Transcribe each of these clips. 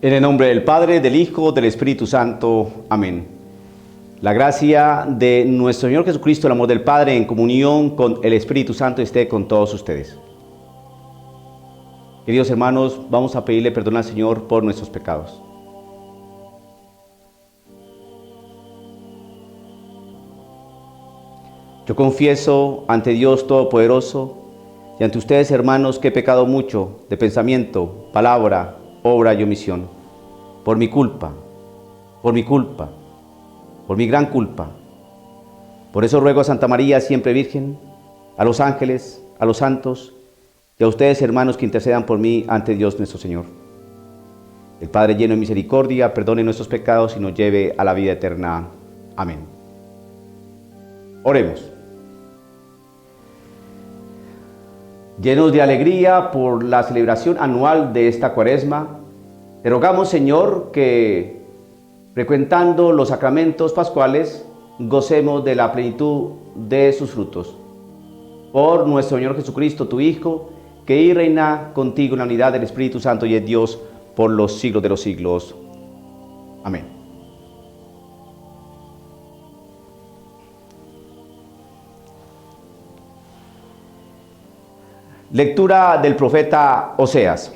En el nombre del Padre, del Hijo, del Espíritu Santo. Amén. La gracia de nuestro Señor Jesucristo, el amor del Padre, en comunión con el Espíritu Santo, esté con todos ustedes. Queridos hermanos, vamos a pedirle perdón al Señor por nuestros pecados. Yo confieso ante Dios Todopoderoso y ante ustedes, hermanos, que he pecado mucho de pensamiento, palabra, obra y omisión, por mi culpa, por mi gran culpa. Por eso ruego a Santa María, siempre Virgen, a los ángeles, a los santos y a ustedes, hermanos, que intercedan por mí ante Dios nuestro Señor. El Padre, lleno de misericordia, perdone nuestros pecados y nos lleve a la vida eterna. Amén. Oremos. Llenos de alegría por la celebración anual de esta Cuaresma, te rogamos, Señor, que frecuentando los sacramentos pascuales gocemos de la plenitud de sus frutos. Por nuestro Señor Jesucristo, tu Hijo, que vive y reina contigo en la unidad del Espíritu Santo y es Dios por los siglos de los siglos. Amén. Lectura del profeta Oseas.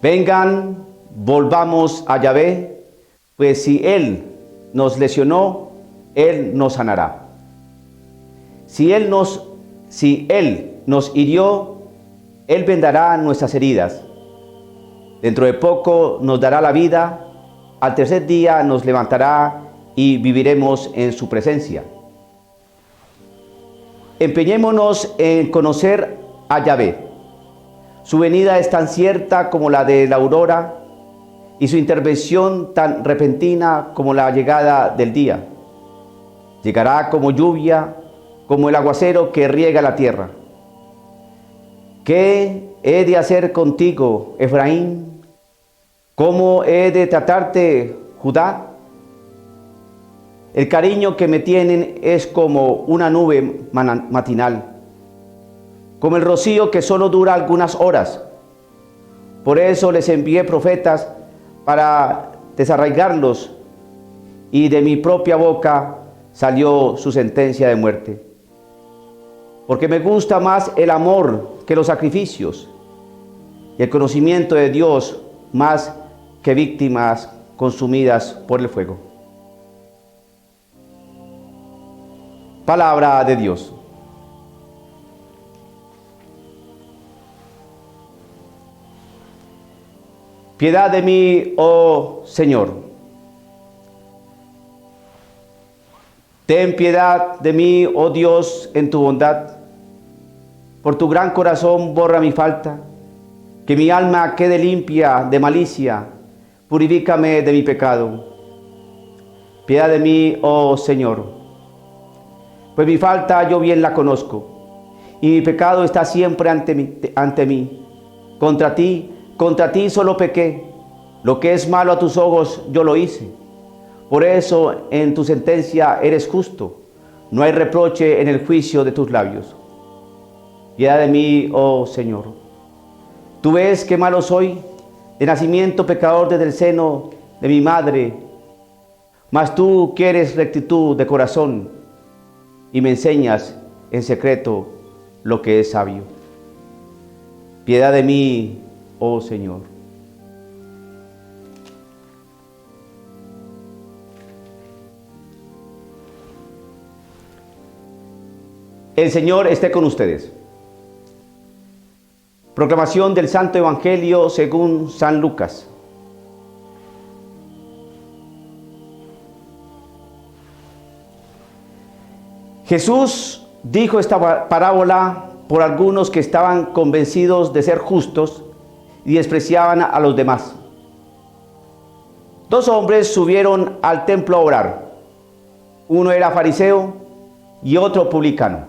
Vengan, volvamos a Yahvé, pues si Él nos lesionó, Él nos sanará. Si Él nos hirió, Él vendará nuestras heridas. Dentro de poco nos dará la vida, al tercer día nos levantará y viviremos en su presencia. Empeñémonos en conocer a Yahvé. Su venida es tan cierta como la de la aurora y su intervención tan repentina como la llegada del día. Llegará como lluvia, como el aguacero que riega la tierra. ¿Qué he de hacer contigo, Efraín? ¿Cómo he de tratarte, Judá? El cariño que me tienen es como una nube matinal, como el rocío que solo dura algunas horas. Por eso les envié profetas para desarraigarlos, y de mi propia boca salió su sentencia de muerte. Porque me gusta más el amor que los sacrificios, y el conocimiento de Dios más que víctimas consumidas por el fuego. Palabra de Dios. Piedad de mí, oh Señor. Ten piedad de mí, oh Dios, en tu bondad. Por tu gran corazón borra mi falta, que mi alma quede limpia de malicia, purifícame de mi pecado. Piedad de mí, oh Señor, pues mi falta yo bien la conozco, y mi pecado está siempre ante mí. Contra ti solo pequé, lo que es malo a tus ojos yo lo hice. Por eso en tu sentencia eres justo, no hay reproche en el juicio de tus labios. Piedad de mí, oh Señor. Tú ves qué malo soy, de nacimiento pecador desde el seno de mi madre, mas tú quieres rectitud de corazón y me enseñas en secreto lo que es sabio. Piedad de mí, oh Señor. El Señor esté con ustedes. Proclamación del Santo Evangelio según San Lucas. Jesús dijo esta parábola por algunos que estaban convencidos de ser justos y despreciaban a los demás. Dos hombres subieron al templo a orar. Uno era fariseo y otro publicano.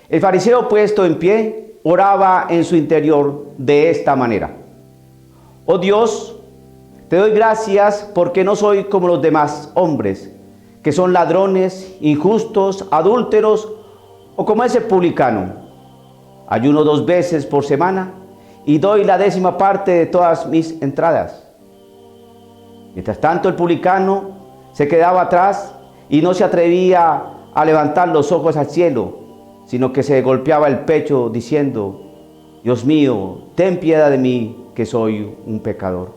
El fariseo, puesto en pie, oraba en su interior de esta manera: Oh Dios, te doy gracias porque no soy como los demás hombres, que son ladrones, injustos, adúlteros, o como ese publicano. Ayuno 2 veces por semana y doy la 10ª parte de todas mis entradas. Mientras tanto, el publicano se quedaba atrás y no se atrevía a levantar los ojos al cielo, sino que se golpeaba el pecho diciendo: Dios mío, ten piedad de mí, que soy un pecador.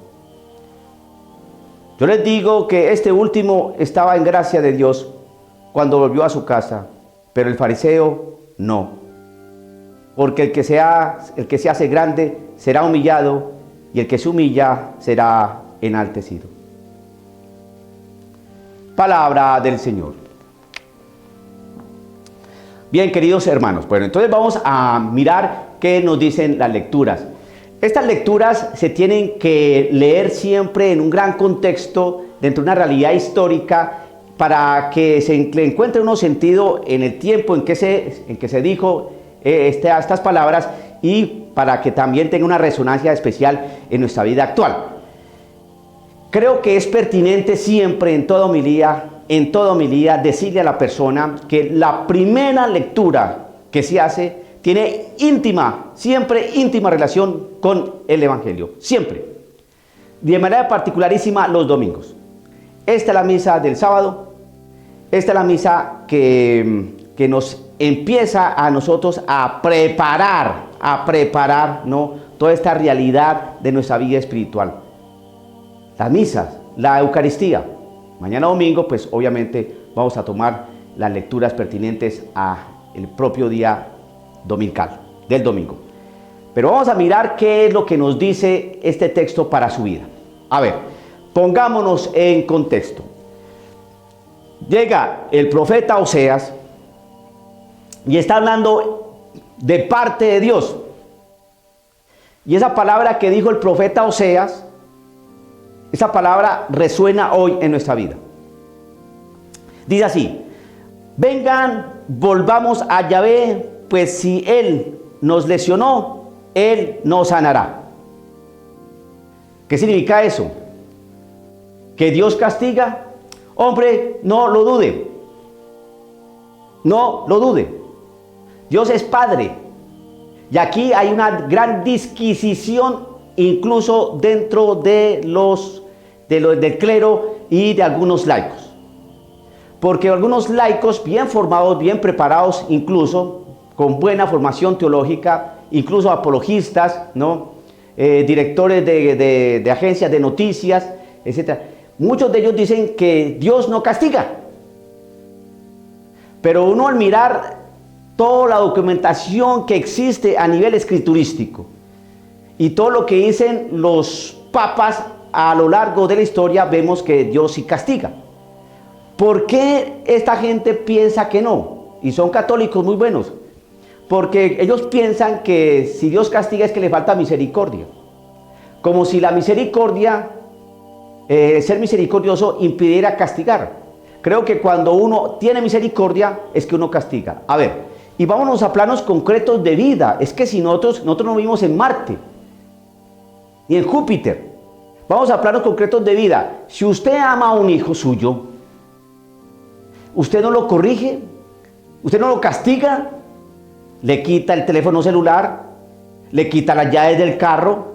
Yo les digo que este último estaba en gracia de Dios cuando volvió a su casa, pero el fariseo no. Porque el que se hace grande será humillado, y el que se humilla será enaltecido. Palabra del Señor. Bien, queridos hermanos, bueno, entonces vamos a mirar qué nos dicen las lecturas. Estas lecturas se tienen que leer siempre en un gran contexto, dentro de una realidad histórica, para que se le encuentre uno sentido en el tiempo en que se dijo estas palabras, y para que también tenga una resonancia especial en nuestra vida actual. Creo que es pertinente siempre en toda homilía, decirle a la persona que la primera lectura que se hace tiene siempre íntima relación con el Evangelio, siempre. De manera particularísima los domingos. Esta es la misa del sábado, esta es la misa que nos empieza a nosotros a preparar, ¿no?, toda esta realidad de nuestra vida espiritual. Las misas, la Eucaristía. Mañana domingo, pues obviamente vamos a tomar las lecturas pertinentes al propio día dominical, del domingo. Pero vamos a mirar qué es lo que nos dice este texto para su vida. A ver, pongámonos en contexto. Llega el profeta Oseas y está hablando de parte de Dios. Y esa palabra que dijo el profeta Oseas, esa palabra resuena hoy en nuestra vida. Dice así: vengan, volvamos a Yahvé, pues si Él nos lesionó, Él nos sanará. ¿Qué significa eso? ¿Que Dios castiga? Hombre, no lo dude. No lo dude. Dios es Padre. Y aquí hay una gran disquisición, incluso dentro del clero y de algunos laicos. Porque algunos laicos bien formados, bien preparados, incluso con buena formación teológica, incluso apologistas, ¿no?, directores de agencias de noticias, etc. Muchos de ellos dicen que Dios no castiga. Pero uno, al mirar toda la documentación que existe a nivel escriturístico y todo lo que dicen los papas a lo largo de la historia, vemos que Dios sí castiga. ¿Por qué esta gente piensa que no? Y son católicos muy buenos. Porque ellos piensan que si Dios castiga es que le falta misericordia. Como si la misericordia, ser misericordioso, impidiera castigar. Creo que cuando uno tiene misericordia es que uno castiga. A ver, y vámonos a planos concretos de vida. Es que si nosotros no vivimos en Marte, ni en Júpiter. Vamos a planos concretos de vida. Si usted ama a un hijo suyo, usted no lo corrige, usted no lo castiga, le quita el teléfono celular, le quita las llaves del carro,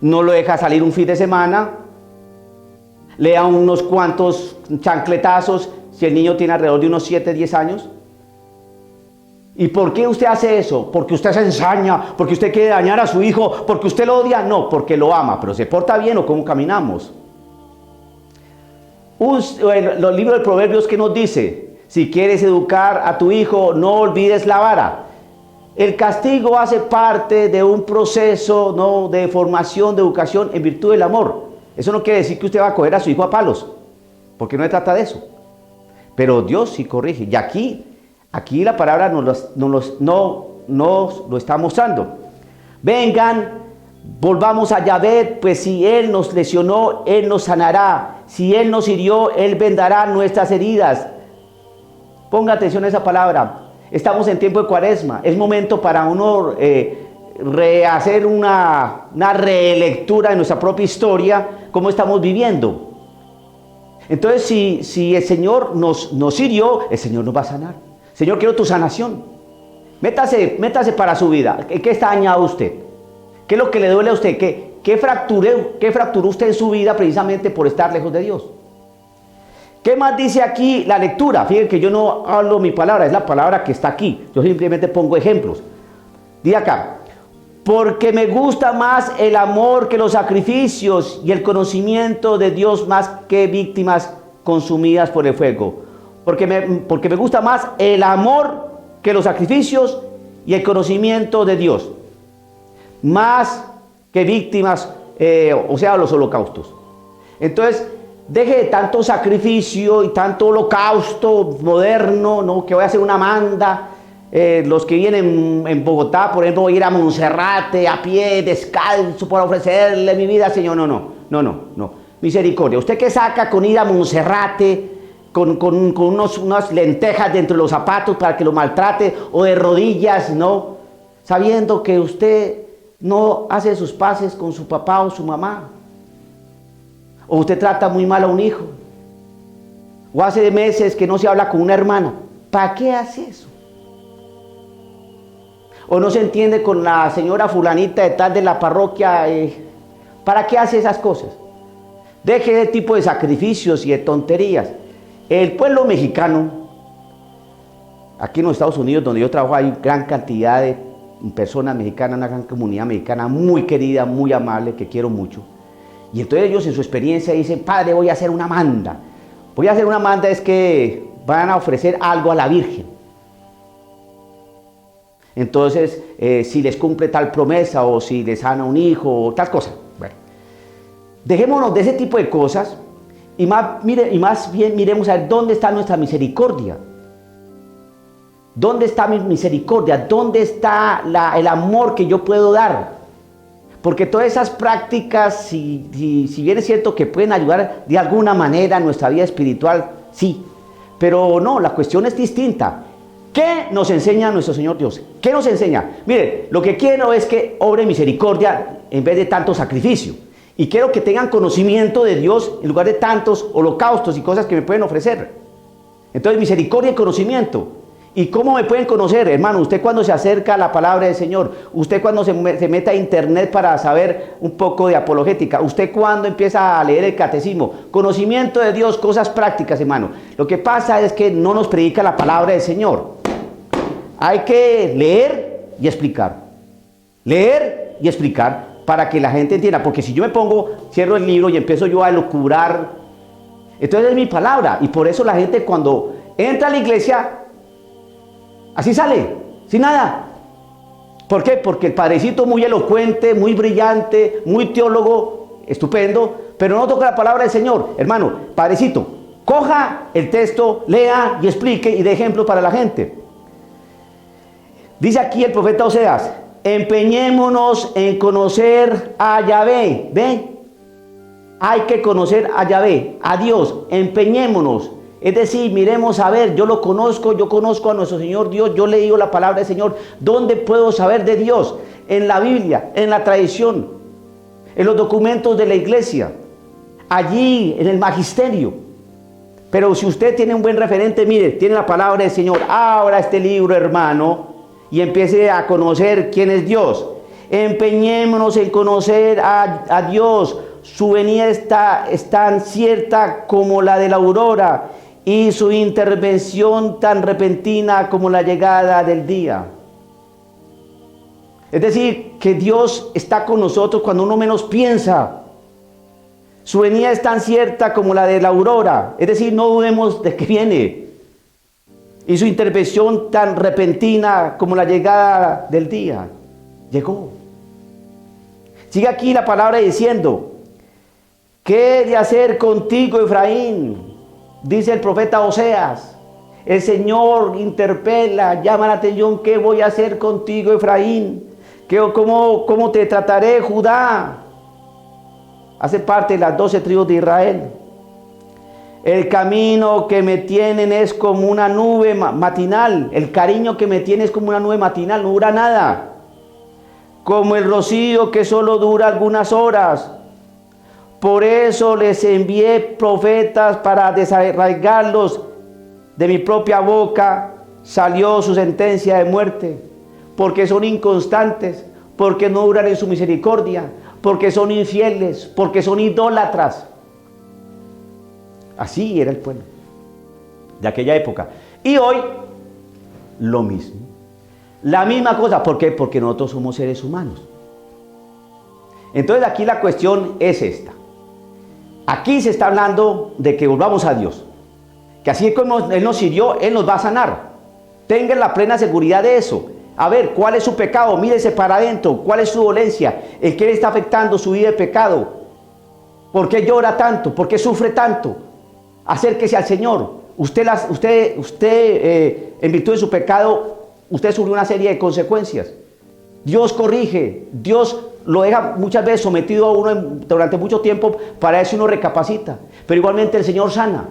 no lo deja salir un fin de semana, le da unos cuantos chancletazos si el niño tiene alrededor de unos 7, 10 años. ¿Y por qué usted hace eso? ¿Porque usted se ensaña? ¿Porque usted quiere dañar a su hijo? ¿Porque usted lo odia? No, porque lo ama. ¿Pero se porta bien o cómo caminamos? Los libros de Proverbios, ¿qué nos dice? Si quieres educar a tu hijo, no olvides la vara. El castigo hace parte de un proceso, ¿no?, de formación, de educación en virtud del amor. Eso no quiere decir que usted va a coger a su hijo a palos, porque no se trata de eso. Pero Dios sí corrige. Y aquí la palabra nos lo está mostrando. Vengan, volvamos a Yahvé, pues si Él nos lesionó, Él nos sanará. Si Él nos hirió, Él vendará nuestras heridas. Ponga atención a esa palabra. Estamos en tiempo de Cuaresma. Es momento para uno rehacer una relectura de nuestra propia historia, cómo estamos viviendo. Entonces, si el Señor nos hirió, el Señor nos va a sanar. Señor, quiero tu sanación. Métase para su vida. ¿En qué está dañado usted? ¿Qué es lo que le duele a usted? ¿Qué fracturó usted en su vida precisamente por estar lejos de Dios? ¿Qué más dice aquí la lectura? Fíjense que yo no hablo mi palabra, es la palabra que está aquí. Yo simplemente pongo ejemplos. Dice acá, porque me gusta más el amor que los sacrificios y el conocimiento de Dios más que víctimas consumidas por el fuego. Porque me gusta más el amor que los sacrificios y el conocimiento de Dios. Más que víctimas, o sea, los holocaustos. Entonces, deje de tanto sacrificio y tanto holocausto moderno, ¿no? Que voy a hacer una manda. Los que vienen en Bogotá, por ejemplo, voy a ir a Monserrate a pie, descalzo, para ofrecerle mi vida al Señor. No. Misericordia. Usted que saca con ir a Monserrate, con unas lentejas dentro de los zapatos para que lo maltrate, o de rodillas, ¿no? Sabiendo que usted no hace sus paces con su papá o su mamá. O usted trata muy mal a un hijo. O hace meses que no se habla con una hermana. ¿Para qué hace eso? O no se entiende con la señora fulanita de tal de la parroquia. ¿Para qué hace esas cosas? Deje ese tipo de sacrificios y de tonterías. El pueblo mexicano, aquí en los Estados Unidos, donde yo trabajo, hay gran cantidad de personas mexicanas, una gran comunidad mexicana muy querida, muy amable, que quiero mucho. Y entonces ellos en su experiencia dicen, padre, voy a hacer una manda. Voy a hacer una manda, es que van a ofrecer algo a la Virgen. Entonces, si les cumple tal promesa, o si les sana un hijo, o tal cosa. Bueno, dejémonos de ese tipo de cosas, y más bien miremos a ver dónde está nuestra misericordia. ¿Dónde está mi misericordia? ¿Dónde está el amor que yo puedo dar? Porque todas esas prácticas, si bien es cierto que pueden ayudar de alguna manera a nuestra vida espiritual, sí. Pero no, la cuestión es distinta. ¿Qué nos enseña nuestro Señor Dios? ¿Qué nos enseña? Mire, lo que quiero es que obre misericordia en vez de tanto sacrificio. Y quiero que tengan conocimiento de Dios en lugar de tantos holocaustos y cosas que me pueden ofrecer. Entonces, misericordia y conocimiento. ¿Y cómo me pueden conocer, hermano? Usted cuando se acerca a la palabra del Señor, usted cuando se mete a internet para saber un poco de apologética, usted cuando empieza a leer el catecismo, conocimiento de Dios, cosas prácticas, hermano. Lo que pasa es que no nos predica la palabra del Señor. Hay que leer y explicar. Leer y explicar para que la gente entienda. Porque si yo me pongo, cierro el libro y empiezo yo a elucubrar, entonces es mi palabra. Y por eso la gente cuando entra a la iglesia, así sale, sin nada. ¿Por qué? Porque el padrecito muy elocuente, muy brillante, muy teólogo, estupendo, pero no toca la palabra del Señor. Hermano, padrecito, coja el texto, lea y explique y dé ejemplos para la gente. Dice aquí el profeta Oseas, empeñémonos en conocer a Yahvé. ¿Ve? Hay que conocer a Yahvé, a Dios, empeñémonos. Es decir, miremos a ver, yo conozco a nuestro Señor Dios, yo he leído la palabra del Señor. ¿Dónde puedo saber de Dios? En la Biblia, en la tradición, en los documentos de la iglesia, allí en el magisterio. Pero si usted tiene un buen referente, mire, tiene la palabra del Señor, abra este libro, hermano, y empiece a conocer quién es Dios. Empeñémonos en conocer a Dios. Su venida es tan cierta como la de la aurora, y su intervención tan repentina como la llegada del día. Es decir, que Dios está con nosotros cuando uno menos piensa. Su venida es tan cierta como la de la aurora, es decir, no dudemos de que viene. Y su intervención tan repentina como la llegada del día. Llegó. Sigue aquí la palabra diciendo, ¿qué he de hacer contigo, Efraín? Dice el profeta Oseas. El Señor interpela, llama la atención, ¿qué voy a hacer contigo, Efraín? ¿Cómo te trataré, Judá? Hace parte de las 12 tribus de Israel. El camino que me tienen es como una nube matinal. El cariño que me tiene es como una nube matinal, no dura nada. Como el rocío que solo dura algunas horas. Por eso les envié profetas para desarraigarlos. De mi propia boca salió su sentencia de muerte. Porque son inconstantes, porque no duran en su misericordia, porque son infieles, porque son idólatras. Así era el pueblo de aquella época. Y hoy, lo mismo. La misma cosa. ¿Por qué? Porque nosotros somos seres humanos. Entonces aquí la cuestión es esta. Aquí se está hablando de que volvamos a Dios. Que así como Él nos hirió, Él nos va a sanar. Tengan la plena seguridad de eso. A ver, ¿cuál es su pecado? Mírese para adentro. ¿Cuál es su dolencia? ¿En qué le está afectando su vida de pecado? ¿Por qué llora tanto? ¿Por qué sufre tanto? Acérquese al Señor. Usted en virtud de su pecado, usted sufre una serie de consecuencias. Dios corrige. Dios lo deja muchas veces sometido a uno durante mucho tiempo para eso uno recapacita. Pero igualmente el Señor sana.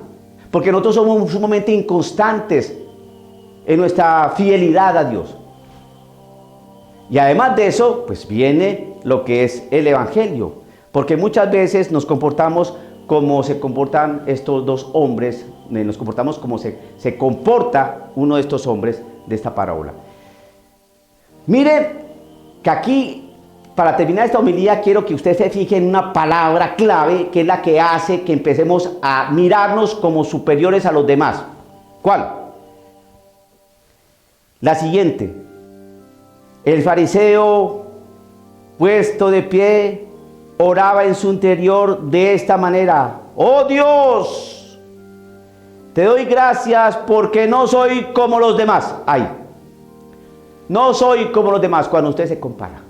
Porque nosotros somos sumamente inconstantes en nuestra fidelidad a Dios. Y además de eso, pues viene lo que es el Evangelio. Porque muchas veces nos comportamos como se comportan estos dos hombres, nos comportamos como se comporta uno de estos hombres de esta parábola. Mire que aquí, para terminar esta homilía, quiero que usted se fije en una palabra clave que es la que hace que empecemos a mirarnos como superiores a los demás. ¿Cuál? La siguiente. El fariseo, puesto de pie, oraba en su interior de esta manera: ¡Oh Dios! Te doy gracias porque no soy como los demás. Ay, no soy como los demás cuando usted se compara.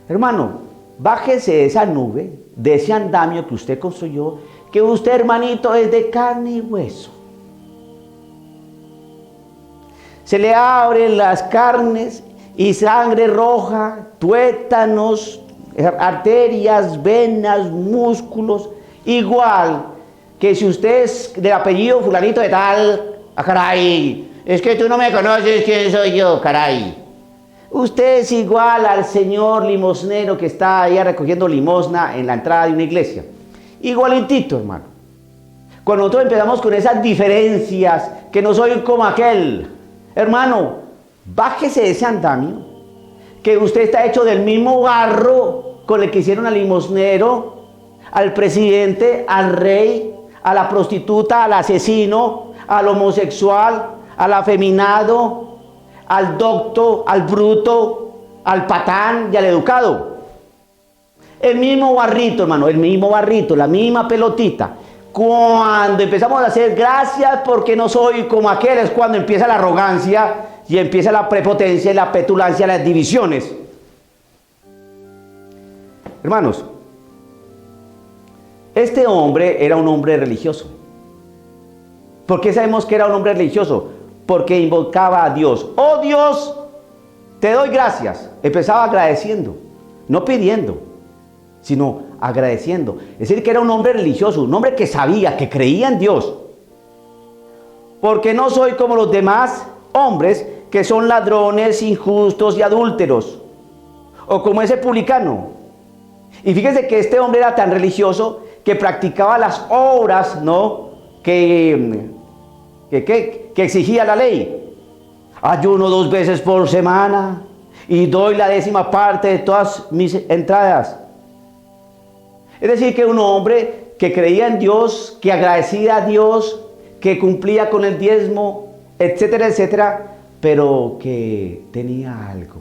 Hermano, bájese de esa nube, de ese andamio que usted construyó, que usted, hermanito, es de carne y hueso. Se le abren las carnes y sangre roja, tuétanos, arterias, venas, músculos, igual que si usted es del apellido fulanito de tal. ¡Ah, caray! Es que tú no me conoces quién soy yo, caray. Usted es igual al señor limosnero que está allá recogiendo limosna en la entrada de una iglesia. Igualitito, hermano. Cuando nosotros empezamos con esas diferencias, que no soy como aquel, hermano, bájese de ese andamio, que usted está hecho del mismo barro con el que hicieron al limosnero, al presidente, al rey, a la prostituta, al asesino, al homosexual, al afeminado, al docto, al bruto, al patán y al educado. El mismo barrito, hermano, el mismo barrito, la misma pelotita. Cuando empezamos a hacer gracias porque no soy como aquel, es cuando empieza la arrogancia y empieza la prepotencia y la petulancia, las divisiones. Hermanos, este hombre era un hombre religioso. ¿Por qué sabemos que era un hombre religioso? Porque invocaba a Dios. ¡Oh Dios! Te doy gracias. Empezaba agradeciendo, no pidiendo, sino agradeciendo. Es decir, que era un hombre religioso, un hombre que sabía, que creía en Dios. Porque no soy como los demás hombres que son ladrones, injustos y adúlteros, o como ese publicano. Y fíjense que este hombre era tan religioso que practicaba las obras, ¿no?, que exigía la ley. Ayuno 2 veces por semana y doy la 10ª parte de todas mis entradas. Es decir, que un hombre que creía en Dios, que agradecía a Dios, que cumplía con el diezmo, etcétera, etcétera, pero que tenía algo,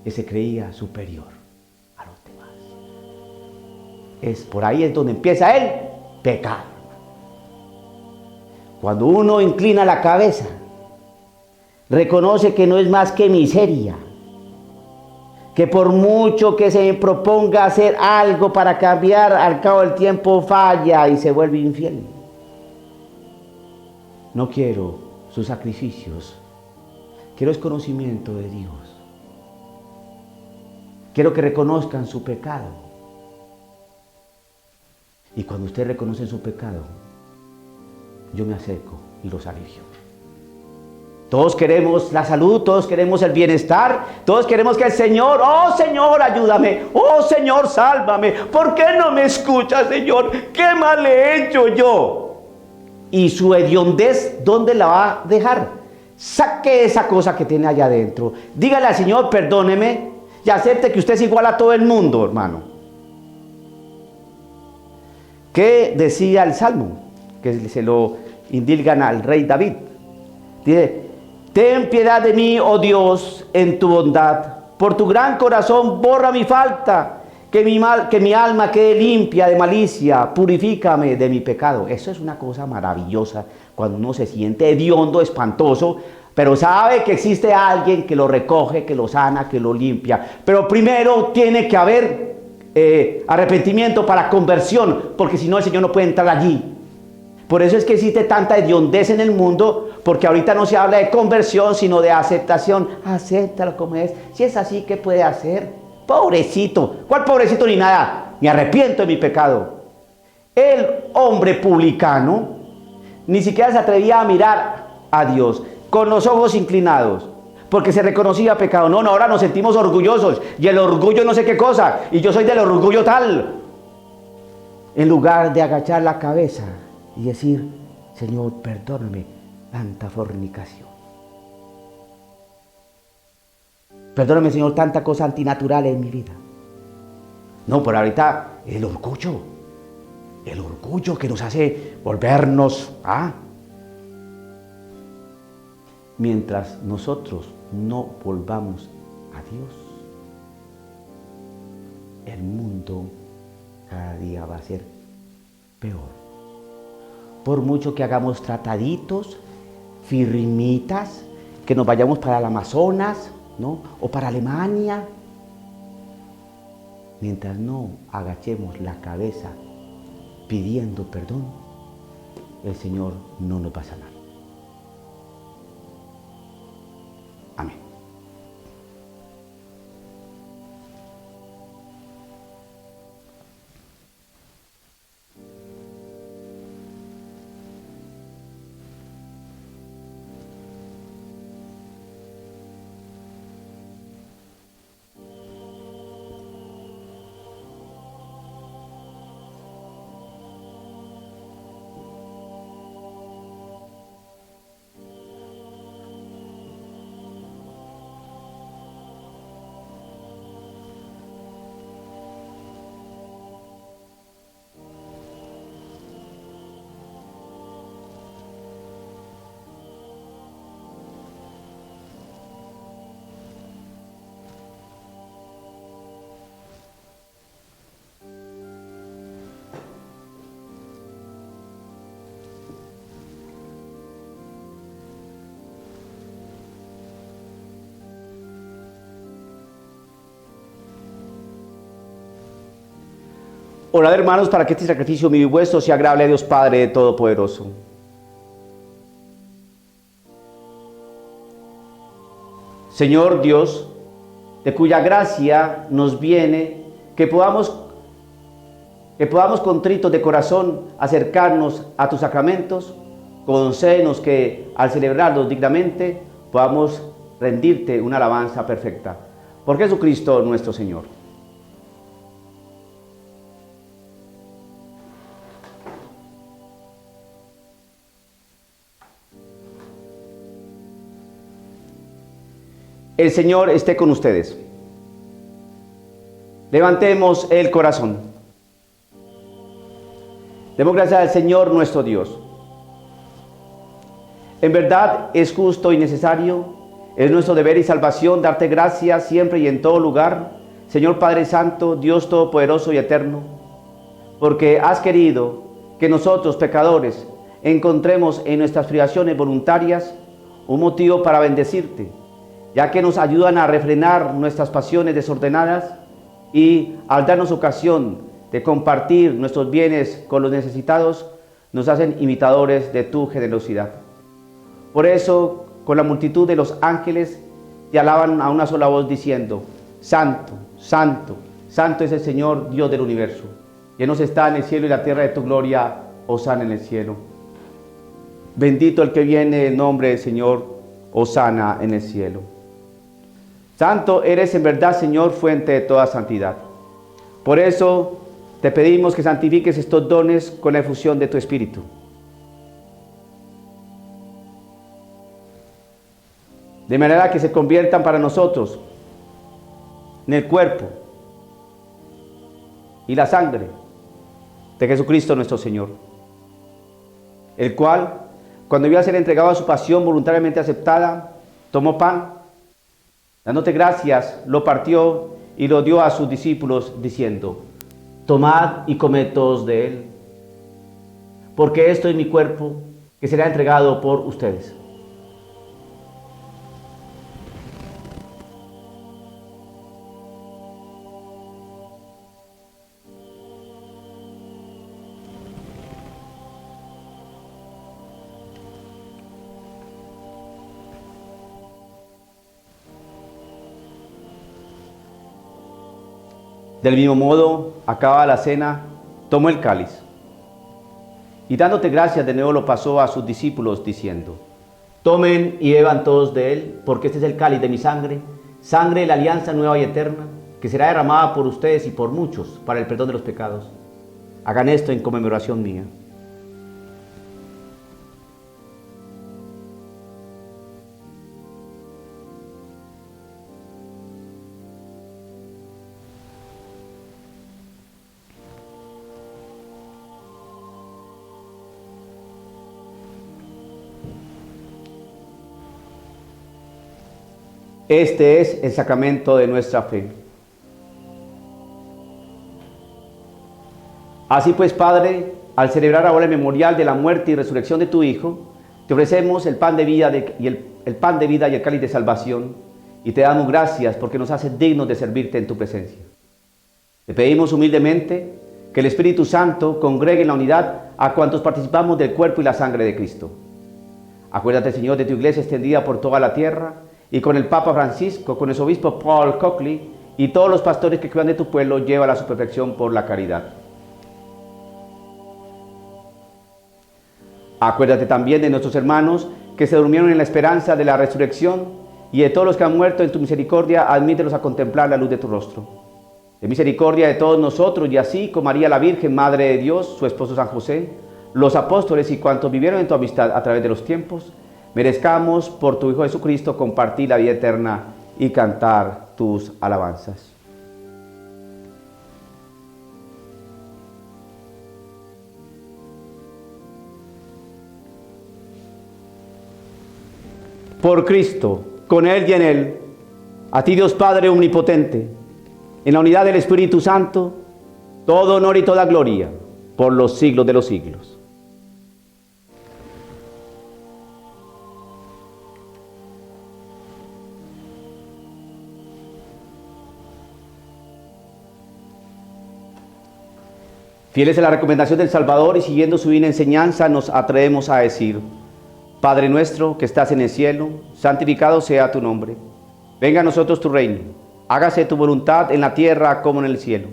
que se creía superior a los demás. Por ahí es donde empieza el pecado. Cuando uno inclina la cabeza, reconoce que no es más que miseria, que por mucho que se proponga hacer algo para cambiar, al cabo del tiempo falla y se vuelve infiel. No quiero sus sacrificios, quiero el conocimiento de Dios. Quiero que reconozcan su pecado. Y cuando usted reconoce su pecado, yo me acerco y los alivio. Todos queremos la salud, todos queremos el bienestar, todos queremos que el Señor, oh Señor, ayúdame, oh Señor, sálvame. ¿Por qué no me escuchas, Señor? ¿Qué mal he hecho yo? Y su hediondez, ¿dónde la va a dejar? Saque esa cosa que tiene allá adentro. Dígale al Señor, perdóneme. y acepte que usted es igual a todo el mundo, hermano. ¿Qué decía el Salmo? Que se lo indilgan al rey David. Dice, ten piedad de mí, oh Dios, en tu bondad. Por tu gran corazón borra mi falta. Que mi alma quede limpia de malicia. Purifícame de mi pecado. Eso es una cosa maravillosa. Cuando uno se siente hediondo, espantoso, pero sabe que existe alguien que lo recoge, que lo sana, que lo limpia. Pero primero tiene que haber arrepentimiento para conversión, porque si no el Señor no puede entrar allí. Por eso es que existe tanta hediondez en el mundo, porque ahorita no se habla de conversión, sino de aceptación. Acéptalo como es. Si es así, ¿qué puede hacer? Pobrecito. ¿Cuál pobrecito ni nada? Me arrepiento de mi pecado. El hombre publicano ni siquiera se atrevía a mirar a Dios con los ojos inclinados, porque se reconocía pecado. No, ahora nos sentimos orgullosos, y el orgullo no sé qué cosa, y yo soy del orgullo tal. En lugar de agachar la cabeza y decir, Señor, perdóname tanta fornicación. Perdóname, Señor, tanta cosa antinatural en mi vida. No, pero ahorita el orgullo que nos hace volvernos, mientras nosotros no volvamos a Dios, el mundo cada día va a ser peor. Por mucho que hagamos trataditos, firmitas, que nos vayamos para el Amazonas, ¿no? O para Alemania, mientras no agachemos la cabeza pidiendo perdón, el Señor no nos va a sanar. Amén. Orad, hermanos, para que este sacrificio mío y vuestro sea agradable a Dios Padre Todopoderoso. Señor Dios, de cuya gracia nos viene que podamos contritos de corazón acercarnos a tus sacramentos, concédenos que al celebrarlos dignamente podamos rendirte una alabanza perfecta. Por Jesucristo nuestro Señor. El Señor esté con ustedes. Levantemos el corazón. Demos gracias al Señor nuestro Dios. En verdad es justo y necesario, es nuestro deber y salvación darte gracias siempre y en todo lugar, Señor Padre Santo, Dios Todopoderoso y Eterno, porque has querido que nosotros, pecadores, encontremos en nuestras privaciones voluntarias un motivo para bendecirte, ya que nos ayudan a refrenar nuestras pasiones desordenadas y al darnos ocasión de compartir nuestros bienes con los necesitados, nos hacen imitadores de tu generosidad. Por eso, con la multitud de los ángeles, te alaban a una sola voz diciendo, Santo, Santo, Santo es el Señor Dios del universo. Llenos está en el cielo y la tierra de tu gloria, hosana en el cielo. Bendito el que viene en el nombre del Señor, hosana en el cielo. Santo eres en verdad, Señor, fuente de toda santidad. Por eso te pedimos que santifiques estos dones con la efusión de tu Espíritu. De manera que se conviertan para nosotros en el cuerpo y la sangre de Jesucristo nuestro Señor, el cual, cuando iba a ser entregado a su pasión voluntariamente aceptada, tomó pan, dándote gracias, lo partió y lo dio a sus discípulos, diciendo: tomad y comed todos de él, porque esto es mi cuerpo, que será entregado por ustedes. Del mismo modo, acabada la cena, tomó el cáliz y dándote gracias de nuevo lo pasó a sus discípulos, diciendo: tomen y beban todos de él, porque este es el cáliz de mi sangre, sangre de la alianza nueva y eterna, que será derramada por ustedes y por muchos para el perdón de los pecados. Hagan esto en conmemoración mía. Este es el sacramento de nuestra fe. Así pues, Padre, al celebrar ahora el memorial de la muerte y resurrección de tu Hijo, te ofrecemos el pan de vida y el cáliz de salvación, y te damos gracias porque nos haces dignos de servirte en tu presencia. Te pedimos humildemente que el Espíritu Santo congregue en la unidad a cuantos participamos del cuerpo y la sangre de Cristo. Acuérdate, Señor, de tu iglesia extendida por toda la tierra, y con el Papa Francisco, con el obispo Paul Coakley y todos los pastores que cuidan de tu pueblo, llévala a su perfección por la caridad. Acuérdate también de nuestros hermanos que se durmieron en la esperanza de la resurrección, y de todos los que han muerto en tu misericordia, admítelos a contemplar la luz de tu rostro. De misericordia de todos nosotros, y así con María la Virgen, Madre de Dios, su esposo San José, los apóstoles y cuantos vivieron en tu amistad a través de los tiempos, merezcamos por tu Hijo Jesucristo compartir la vida eterna y cantar tus alabanzas. Por Cristo, con Él y en Él, a ti Dios Padre omnipotente, en la unidad del Espíritu Santo, todo honor y toda gloria, por los siglos de los siglos. Fieles a la recomendación del Salvador y siguiendo su divina enseñanza, nos atrevemos a decir: Padre nuestro que estás en el cielo, santificado sea tu nombre. Venga a nosotros tu reino. Hágase tu voluntad en la tierra como en el cielo.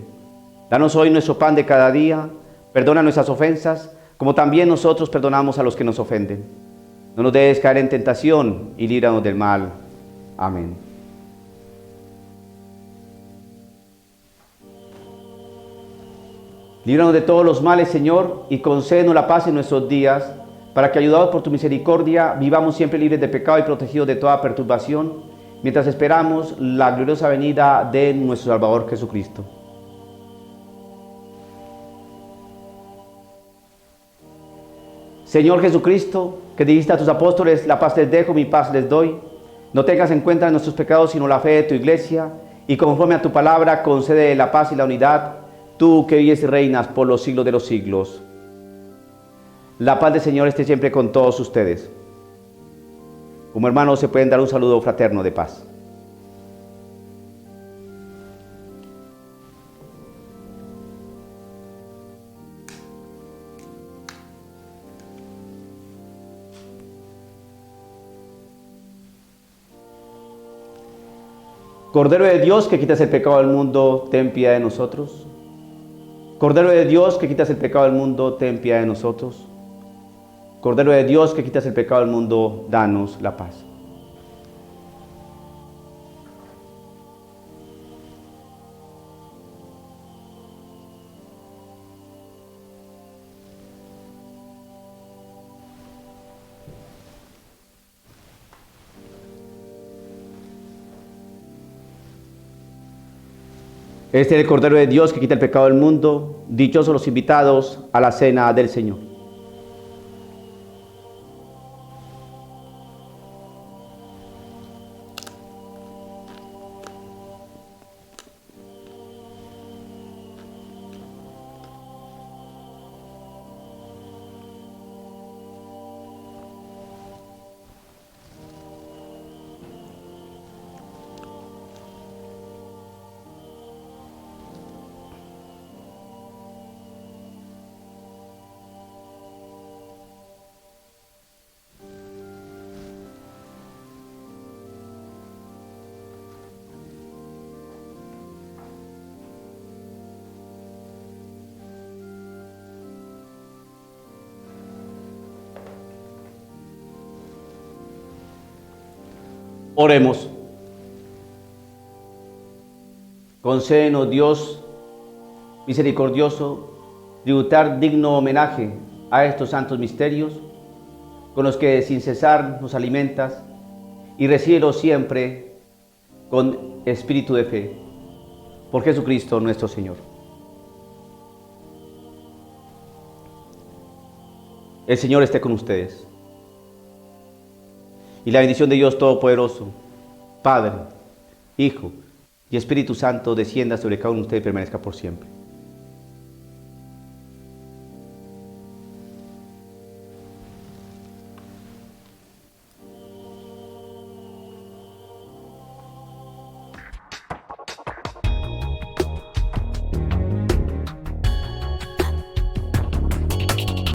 Danos hoy nuestro pan de cada día. Perdona nuestras ofensas, como también nosotros perdonamos a los que nos ofenden. No nos dejes caer en tentación y líbranos del mal. Amén. Líbranos de todos los males, Señor, y concédenos la paz en nuestros días, para que, ayudados por tu misericordia, vivamos siempre libres de pecado y protegidos de toda perturbación, mientras esperamos la gloriosa venida de nuestro Salvador Jesucristo. Señor Jesucristo, que dijiste a tus apóstoles: la paz les dejo, mi paz les doy, no tengas en cuenta nuestros pecados, sino la fe de tu iglesia, y conforme a tu palabra, concede la paz y la unidad, tú que vives y reinas por los siglos de los siglos. La paz del Señor esté siempre con todos ustedes. Como hermanos se pueden dar un saludo fraterno de paz. Cordero de Dios, que quitas el pecado del mundo, ten piedad de nosotros. Cordero de Dios, que quitas el pecado del mundo, ten piedad de nosotros. Cordero de Dios, que quitas el pecado del mundo, danos la paz. Este es el Cordero de Dios que quita el pecado del mundo. Dichosos los invitados a la cena del Señor. Oremos. Concédenos, Dios misericordioso, tributar digno homenaje a estos santos misterios, con los que sin cesar nos alimentas, y recíbelos siempre con espíritu de fe. Por Jesucristo nuestro Señor. El Señor esté con ustedes. Y la bendición de Dios Todopoderoso, Padre, Hijo y Espíritu Santo, descienda sobre cada uno de ustedes y permanezca por siempre.